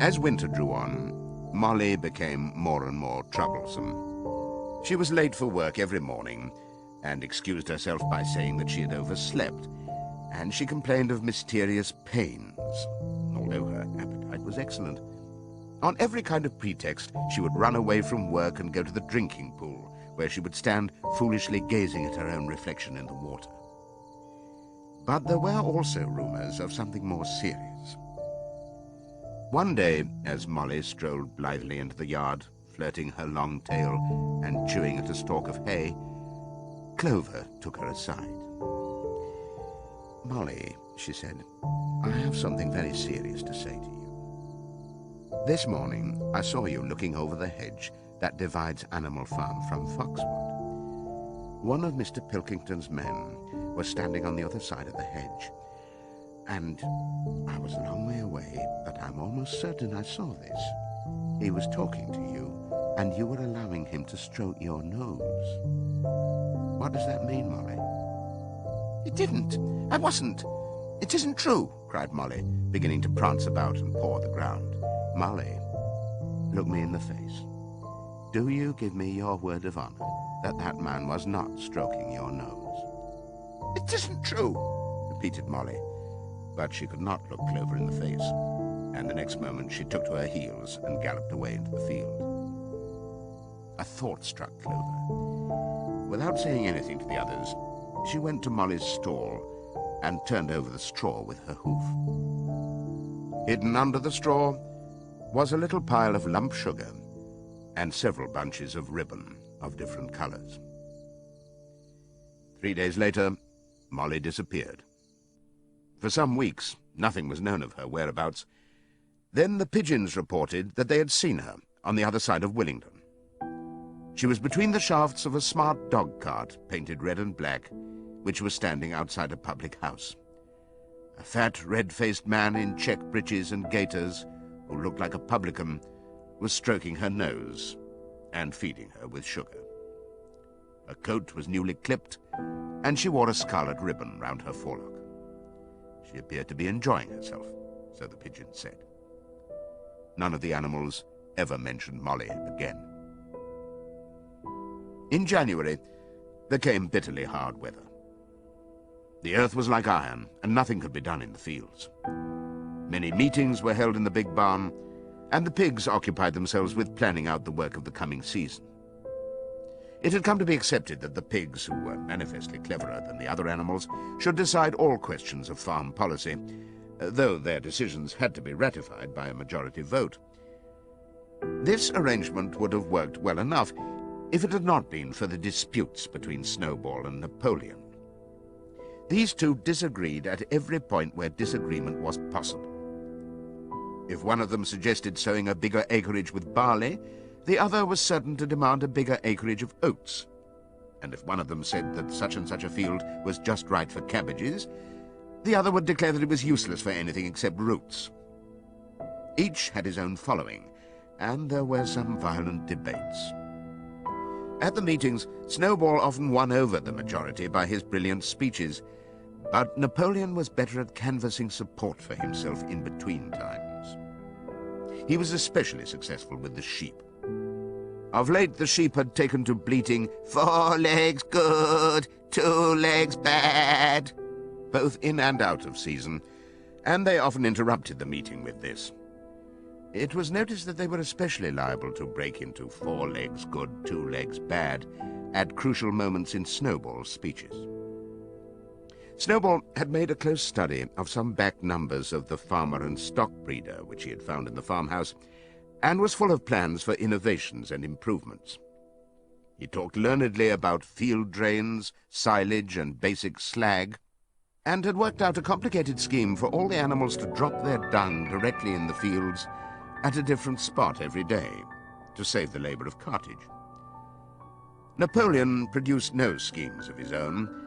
As winter drew on, Mollie became more and more troublesome. She was late for work every morning and excused herself by saying that she had overslept, and she complained of mysterious pains, although her appetite was excellent. On every kind of pretext, she would run away from work and go to the drinking pool, where she would stand foolishly gazing at her own reflection in the water. But there were also rumours of something more serious. One day, as Mollie strolled blithely into the yard, flirting her long tail and chewing at a stalk of hay, Clover took her aside. "Mollie," she said, "I have something very serious to say to you. This morning I saw you looking over the hedge that divides Animal Farm from Foxwood. One of Mr. Pilkington's men was standing on the other side of the hedge, and I was a long way away, but I'm almost certain I saw this. He was talking to you, and you were allowing him to stroke your nose. What does that mean, Mollie?" "It didn't. I wasn't. It isn't true," cried Mollie, beginning to prance about and paw the ground. "Mollie, look me in the face. Do you give me your word of honor that that man was not stroking your nose?" "It isn't true," repeated Mollie. But she could not look Clover in the face, and the next moment she took to her heels and galloped away into the field. A thought struck Clover. Without saying anything to the others, she went to Mollie's stall and turned over the straw with her hoof. Hidden under the straw was a little pile of lump sugar and several bunches of ribbon of different colors. 3 days later, Mollie disappeared. For some weeks, nothing was known of her whereabouts. Then the pigeons reported that they had seen her on the other side of Willingdon. She was between the shafts of a smart dog cart painted red and black, which was standing outside a public house. A fat, red-faced man in check breeches and gaiters, who looked like a publican, was stroking her nose and feeding her with sugar. Her coat was newly clipped, and she wore a scarlet ribbon round her forelock. She appeared to be enjoying herself, so the pigeons said. None of the animals ever mentioned Mollie again. In January, there came bitterly hard weather. The earth was like iron, and nothing could be done in the fields. Many meetings were held in the big barn, and the pigs occupied themselves with planning out the work of the coming season. It had come to be accepted that the pigs, who were manifestly cleverer than the other animals, should decide all questions of farm policy, though their decisions had to be ratified by a majority vote. This arrangement would have worked well enough if it had not been for the disputes between Snowball and Napoleon. These two disagreed at every point where disagreement was possible. If one of them suggested sowing a bigger acreage with barley, the other was certain to demand a bigger acreage of oats. And if one of them said that such and such a field was just right for cabbages, the other would declare that it was useless for anything except roots. Each had his own following, and there were some violent debates. At the meetings, Snowball often won over the majority by his brilliant speeches, but Napoleon was better at canvassing support for himself in between times. He was especially successful with the sheep. Of late, the sheep had taken to bleating, "4 legs good, 2 legs bad," both in and out of season, and they often interrupted the meeting with this. It was noticed that they were especially liable to break into 4 legs good, 2 legs bad at crucial moments in Snowball's speeches. Snowball had made a close study of some back numbers of the Farmer and Stock Breeder which he had found in the farmhouse, and was full of plans for innovations and improvements. He talked learnedly about field drains, silage, and basic slag, and had worked out a complicated scheme for all the animals to drop their dung directly in the fields at a different spot every day, to save the labor of cartage. Napoleon produced no schemes of his own,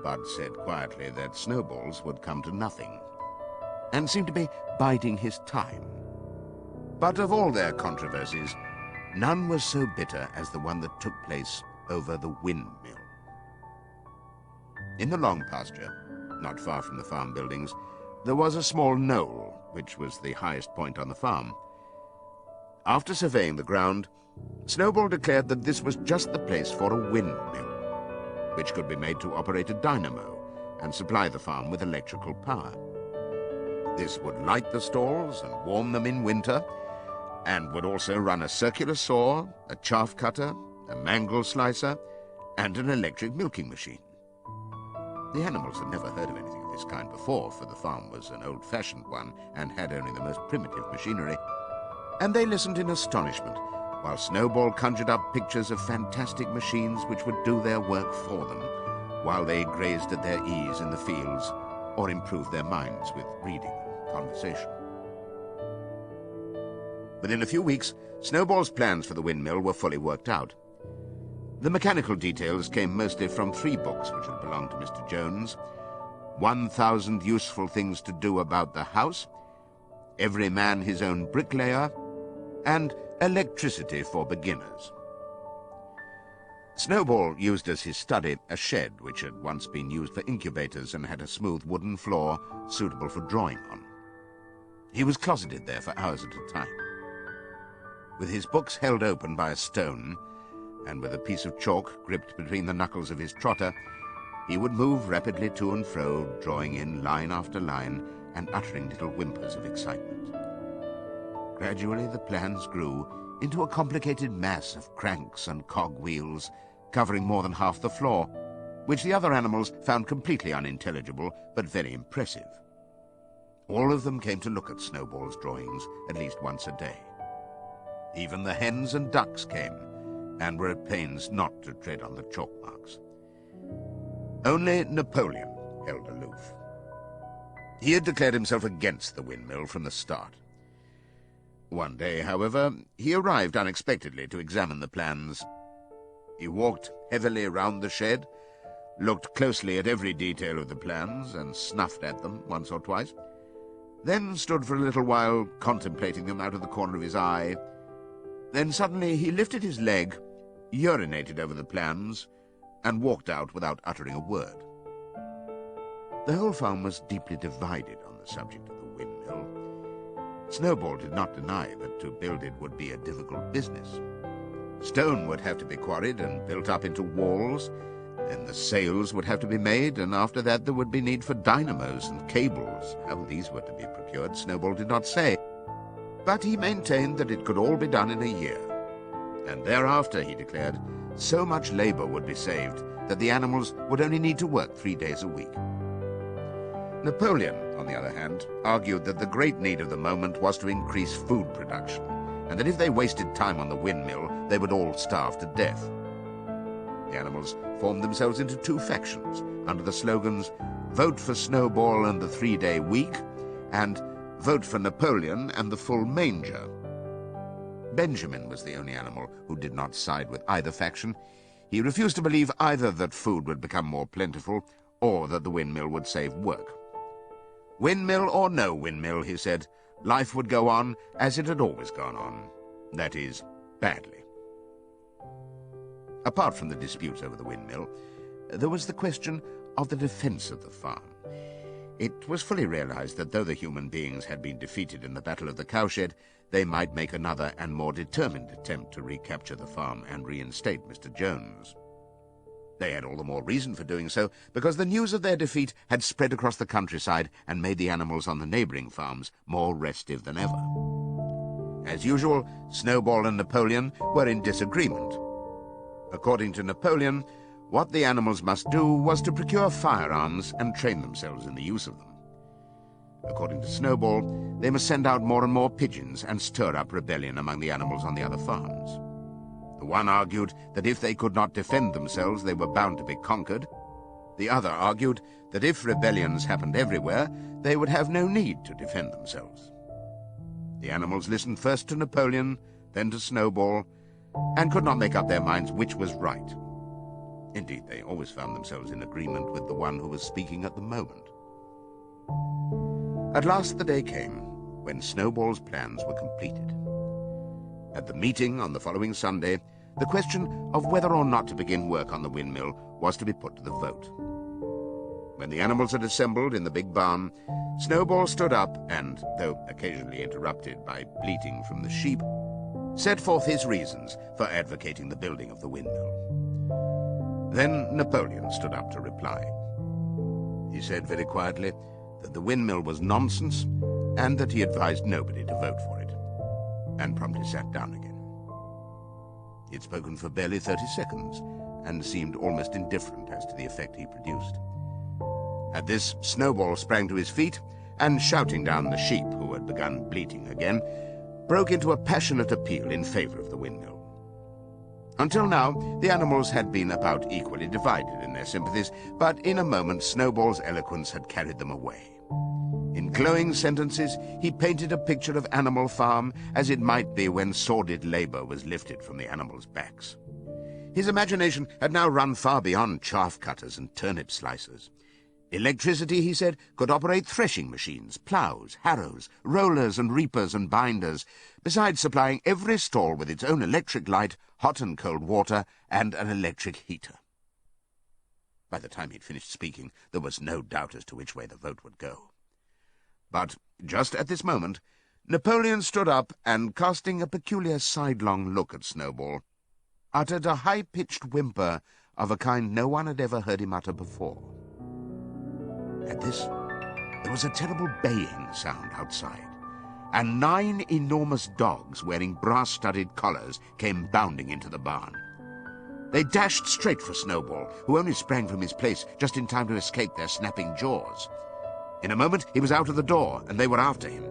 but said quietly that Snowball's would come to nothing, and seemed to be biding his time. But of all their controversies, none was so bitter as the one that took place over the windmill. In the long pasture, not far from the farm buildings, There was a small knoll, which was the highest point on the farm. After surveying the ground, Snowball declared that this was just the place for a windmill, which could be made to operate a dynamo and supply the farm with electrical power. This would light the stalls and warm them in winter, and would also run a circular saw, a chaff cutter, a mangle slicer, and an electric milking machine. The animals had never heard of anything of this kind before, for the farm was an old-fashioned one and had only the most primitive machinery, and they listened in astonishment while Snowball conjured up pictures of fantastic machines which would do their work for them, while they grazed at their ease in the fields or improved their minds with reading and conversation. Within a few weeks, Snowball's plans for the windmill were fully worked out. The mechanical details came mostly from 3 books which had belonged to Mr. Jones: 1,000 Useful Things to Do About the House, Every Man His Own Bricklayer, and Electricity for Beginners. Snowball used as his study a shed which had once been used for incubators and had a smooth wooden floor suitable for drawing on. He was closeted there for hours at a time. With his books held open by a stone, and with a piece of chalk gripped between the knuckles of his trotter, he would move rapidly to and fro, drawing in line after line and uttering little whimpers of excitement. Gradually the plans grew into a complicated mass of cranks and cogwheels, covering more than half the floor, which the other animals found completely unintelligible but very impressive. All of them came to look at Snowball's drawings at least once a day. Even the hens and ducks came, and were at pains not to tread on the chalk marks. Only Napoleon held aloof. He had declared himself against the windmill from the start. One day, however, he arrived unexpectedly to examine the plans. He walked heavily round the shed, looked closely at every detail of the plans, and snuffed at them once or twice, then stood for a little while contemplating them out of the corner of his eye. Then suddenly he lifted his leg, urinated over the plans, and walked out without uttering a word. The whole farm was deeply divided on the subject of the windmill. Snowball did not deny that to build it would be a difficult business. Stone would have to be quarried and built up into walls, then the sails would have to be made, and after that there would be need for dynamos and cables. How these were to be procured, Snowball did not say, but he maintained that it could all be done in a year. And thereafter, he declared, so much labor would be saved that the animals would only need to work 3 days a week. Napoleon, on the other hand, argued that the great need of the moment was to increase food production, and that if they wasted time on the windmill, they would all starve to death. The animals formed themselves into 2 factions under the slogans "Vote for Snowball and the 3-day week" and "Vote for Napoleon and the full manger." Benjamin was the only animal who did not side with either faction. He refused to believe either that food would become more plentiful or that the windmill would save work. Windmill or no windmill, he said, life would go on as it had always gone on. That is, badly. Apart from the disputes over the windmill, there was the question of the defense of the farm. It was fully realized that though the human beings had been defeated in the Battle of the Cowshed, they might make another and more determined attempt to recapture the farm and reinstate Mr. Jones. They had all the more reason for doing so, because the news of their defeat had spread across the countryside and made the animals on the neighboring farms more restive than ever. As usual, Snowball and Napoleon were in disagreement. According to Napoleon, what the animals must do was to procure firearms and train themselves in the use of them. According to Snowball, they must send out more and more pigeons and stir up rebellion among the animals on the other farms. The one argued that if they could not defend themselves, they were bound to be conquered. The other argued that if rebellions happened everywhere, they would have no need to defend themselves. The animals listened first to Napoleon, then to Snowball, and could not make up their minds which was right. Indeed, they always found themselves in agreement with the one who was speaking at the moment. At last the day came when Snowball's plans were completed. At the meeting on the following Sunday, the question of whether or not to begin work on the windmill was to be put to the vote. When the animals had assembled in the big barn, Snowball stood up and, though occasionally interrupted by bleating from the sheep, set forth his reasons for advocating the building of the windmill. Then Napoleon stood up to reply. He said very quietly that the windmill was nonsense and that he advised nobody to vote for it, and promptly sat down again. He had spoken for barely 30 seconds and seemed almost indifferent as to the effect he produced. At this, Snowball sprang to his feet and, shouting down the sheep, who had begun bleating again, broke into a passionate appeal in favour of the windmill. Until now, the animals had been about equally divided in their sympathies, but in a moment Snowball's eloquence had carried them away. In glowing sentences, he painted a picture of Animal Farm as it might be when sordid labour was lifted from the animals' backs. His imagination had now run far beyond chaff cutters and turnip slicers. Electricity, he said, could operate threshing machines, ploughs, harrows, rollers and reapers and binders, besides supplying every stall with its own electric light, hot and cold water, and an electric heater. By the time he'd finished speaking, there was no doubt as to which way the vote would go. But just at this moment, Napoleon stood up and, casting a peculiar sidelong look at Snowball, uttered a high-pitched whimper of a kind no one had ever heard him utter before. At this, there was a terrible baying sound outside, and 9 enormous dogs wearing brass-studded collars came bounding into the barn. They dashed straight for Snowball, who only sprang from his place just in time to escape their snapping jaws. In a moment, he was out of the door, and they were after him.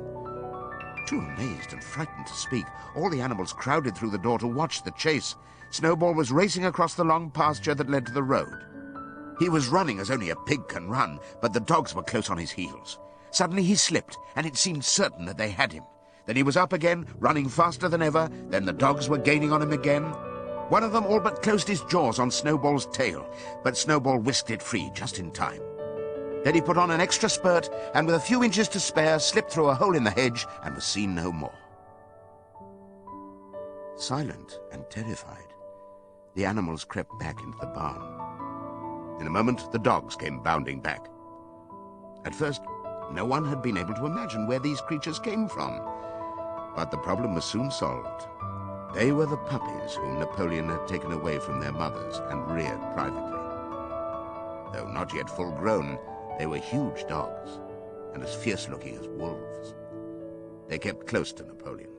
Too amazed and frightened to speak, all the animals crowded through the door to watch the chase. Snowball was racing across the long pasture that led to the road. He was running as only a pig can run, but the dogs were close on his heels. Suddenly he slipped, and it seemed certain that they had him. Then he was up again, running faster than ever. Then the dogs were gaining on him again. One of them all but closed his jaws on Snowball's tail, but Snowball whisked it free just in time. Then he put on an extra spurt, and with a few inches to spare, slipped through a hole in the hedge and was seen no more. Silent and terrified, the animals crept back into the barn. In a moment, the dogs came bounding back. At first, no one had been able to imagine where these creatures came from, but the problem was soon solved. They were the puppies whom Napoleon had taken away from their mothers and reared privately. Though not yet full grown, they were huge dogs, and as fierce-looking as wolves. They kept close to Napoleon.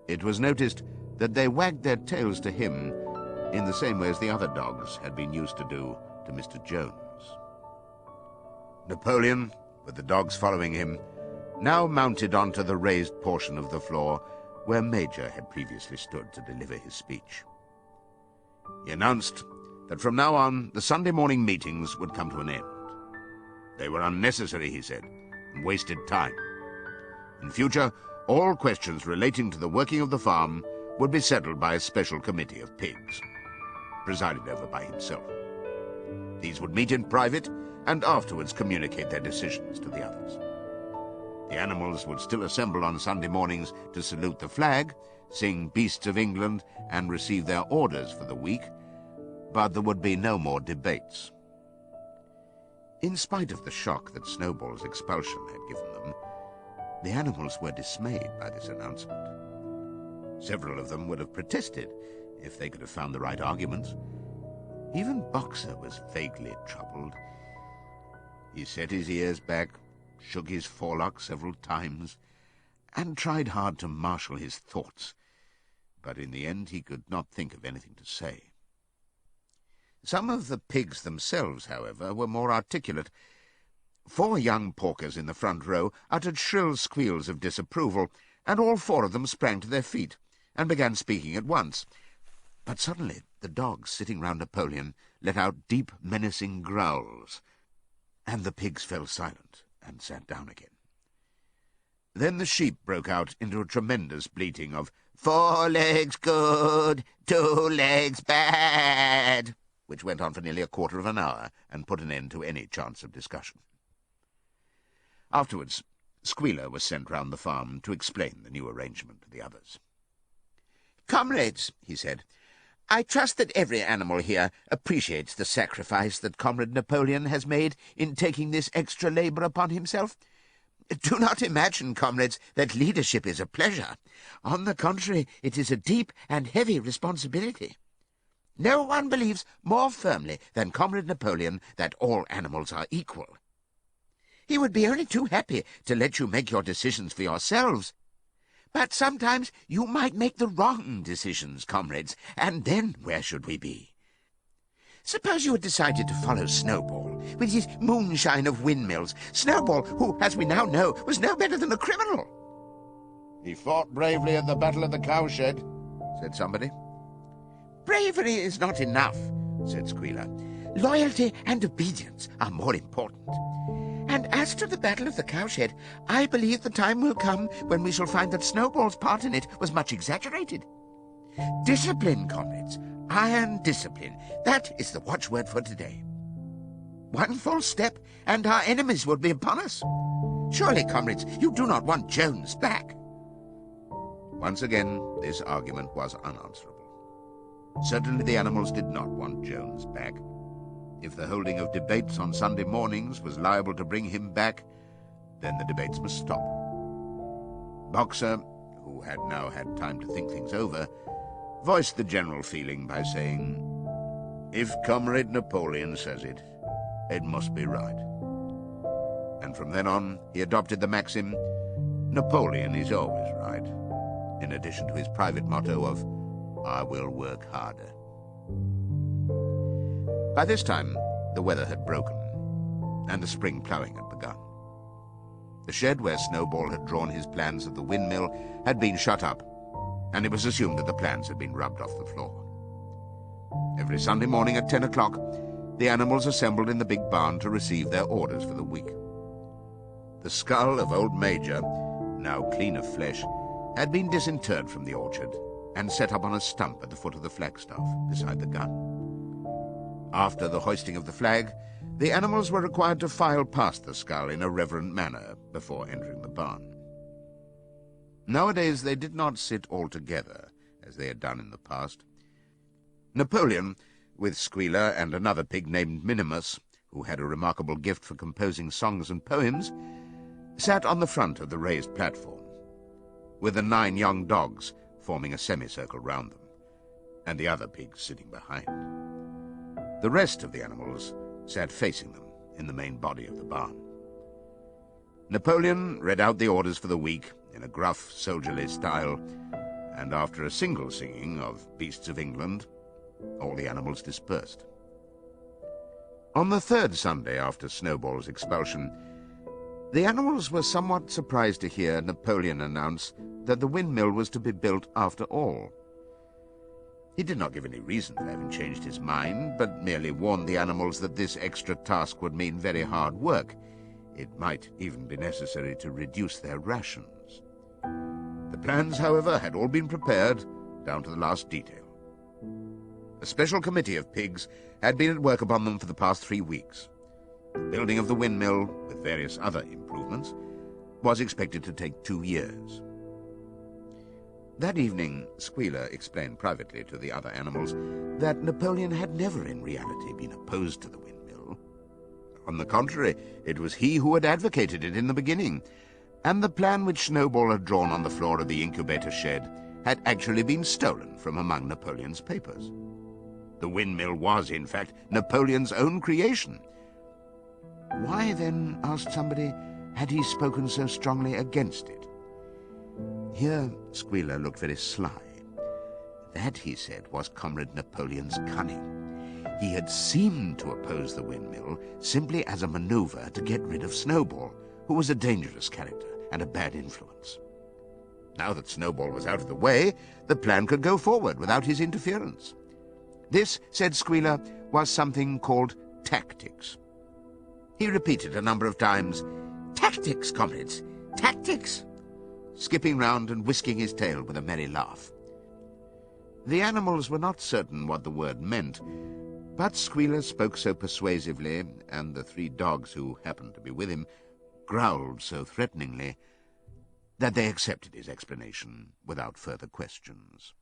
It was noticed that they wagged their tails to him in the same way as the other dogs had been used to do to Mr. Jones. Napoleon, with the dogs following him, now mounted onto the raised portion of the floor where Major had previously stood to deliver his speech. He announced that from now on the Sunday morning meetings would come to an end. They were unnecessary, he said, and wasted time. In future, all questions relating to the working of the farm would be settled by a special committee of pigs, presided over by himself. These would meet in private and afterwards communicate their decisions to the others. The animals would still assemble on Sunday mornings to salute the flag, sing Beasts of England, and receive their orders for the week, but there would be no more debates. In spite of the shock that Snowball's expulsion had given them, the animals were dismayed by this announcement. Several of them would have protested if they could have found the right arguments. Even Boxer was vaguely troubled. He set his ears back, shook his forelock several times, and tried hard to marshal his thoughts, but in the end he could not think of anything to say. Some of the pigs themselves, however, were more articulate. 4 young porkers in the front row uttered shrill squeals of disapproval, and all 4 of them sprang to their feet and began speaking at once. But suddenly the dogs sitting round Napoleon let out deep, menacing growls, and the pigs fell silent and sat down again. Then the sheep broke out into a tremendous bleating of 4 legs good, 2 legs bad, which went on for nearly a quarter of an hour and put an end to any chance of discussion. Afterwards, Squealer was sent round the farm to explain the new arrangement to the others. "Comrades," he said, I trust that every animal here appreciates the sacrifice that Comrade Napoleon has made in taking this extra labor upon himself. Do not imagine, comrades, that leadership is a pleasure. On the contrary, it is a deep and heavy responsibility. No one believes more firmly than Comrade Napoleon that all animals are equal. He would be only too happy to let you make your decisions for yourselves. But sometimes you might make the wrong decisions, comrades, and then where should we be? Suppose you had decided to follow Snowball, with his moonshine of windmills. Snowball, who, as we now know, was no better than a criminal. He fought bravely at the Battle of the Cowshed, said somebody. Bravery is not enough, said Squealer. Loyalty and obedience are more important. And as to the Battle of the Cowshed, I believe the time will come when we shall find that Snowball's part in it was much exaggerated. Discipline, comrades. Iron discipline. That is the watchword for today. One false step, and our enemies will be upon us. Surely, comrades, you do not want Jones back. Once again, this argument was unanswerable. Certainly the animals did not want Jones back. If the holding of debates on Sunday mornings was liable to bring him back, then the debates must stop. Boxer, who had now had time to think things over, voiced the general feeling by saying, "If Comrade Napoleon says it, it must be right." And from then on, he adopted the maxim, "Napoleon is always right," in addition to his private motto of, "I will work harder." By this time, the weather had broken, and the spring ploughing had begun. The shed where Snowball had drawn his plans of the windmill had been shut up, and it was assumed that the plans had been rubbed off the floor. Every Sunday morning at 10 o'clock, the animals assembled in the big barn to receive their orders for the week. The skull of old Major, now clean of flesh, had been disinterred from the orchard and set up on a stump at the foot of the flagstaff beside the gun. After the hoisting of the flag, the animals were required to file past the skull in a reverent manner before entering the barn. Nowadays they did not sit all together, as they had done in the past. Napoleon, with Squealer and another pig named Minimus, who had a remarkable gift for composing songs and poems, sat on the front of the raised platform, with the 9 young dogs forming a semicircle round them, and the other pigs sitting behind. The rest of the animals sat facing them in the main body of the barn. Napoleon read out the orders for the week in a gruff, soldierly style, and after a single singing of Beasts of England, all the animals dispersed. On the 3rd Sunday after Snowball's expulsion, the animals were somewhat surprised to hear Napoleon announce that the windmill was to be built after all. He did not give any reason for having changed his mind, but merely warned the animals that this extra task would mean very hard work. It might even be necessary to reduce their rations. The plans, however, had all been prepared, down to the last detail. A special committee of pigs had been at work upon them for the past 3 weeks. The building of the windmill, with various other improvements, was expected to take 2 years. That evening, Squealer explained privately to the other animals that Napoleon had never in reality been opposed to the windmill. On the contrary, it was he who had advocated it in the beginning, and the plan which Snowball had drawn on the floor of the incubator shed had actually been stolen from among Napoleon's papers. The windmill was, in fact, Napoleon's own creation. Why, then, asked somebody, had he spoken so strongly against it? Here Squealer looked very sly. That, he said, was Comrade Napoleon's cunning. He had seemed to oppose the windmill simply as a maneuver to get rid of Snowball, who was a dangerous character and a bad influence. Now that Snowball was out of the way, the plan could go forward without his interference. This, said Squealer, was something called tactics. He repeated a number of times, "Tactics, comrades, tactics," skipping round and whisking his tail with a merry laugh. The animals were not certain what the word meant, but Squealer spoke so persuasively, and the 3 dogs who happened to be with him growled so threateningly, that they accepted his explanation without further questions.